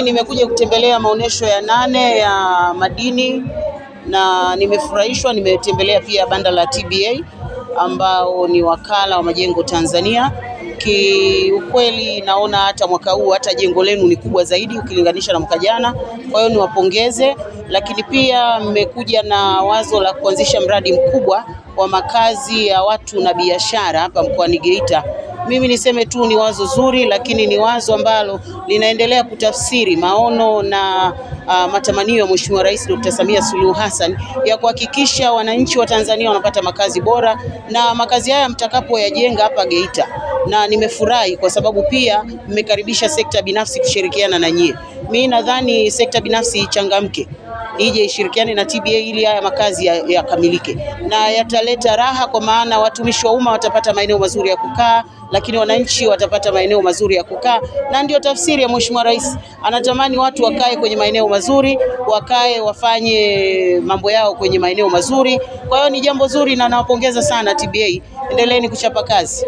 Nimekuja kutembelea maonesho ya 8 ya madini na nimefurahishwa. Nimetembelea pia banda la TBA ambao ni wakala wa majengo Tanzania. Kiukweli naona hata mwaka huu hata jengo lenu ni kubwa zaidi ukilinganisha na mwaka jana. Kwa hiyo niwapongeze, lakini pia mmekuja na wazo la kuanzisha mradi mkubwa wa makazi ya watu na biashara hapa mkoani Geita. Mimi niseme tu ni wazo zuri, lakini ni wazo ambalo linaendelea kutafsiri maono na matamanio ya Mheshimiwa Rais Dr. Samia Suluhu Hassan ya kuhakikisha wananchi wa Tanzania wanapata makazi bora, na makazi haya mtakapoyajenga hapa Geita. Na nimefurahi kwa sababu pia mmekaribisha sekta binafsi kushirikiana na nyie. Mimi nadhani sekta binafsi ichangamke, ije ishirikiane na TBA ili haya makazi yakamilike, na yataleta raha, kwa maana watumishi wa umma watapata maeneo mazuri ya kukaa, lakini wananchi watapata maeneo mazuri ya kukaa. Na ndio tafsiri ya Mheshimiwa Rais, anatamani watu wakae kwenye maeneo mazuri, wakae wafanye mambo yao kwenye maeneo mazuri. Kwa hiyo ni jambo zuri na nawapongeza sana TBA, endeleeni kuchapa kazi.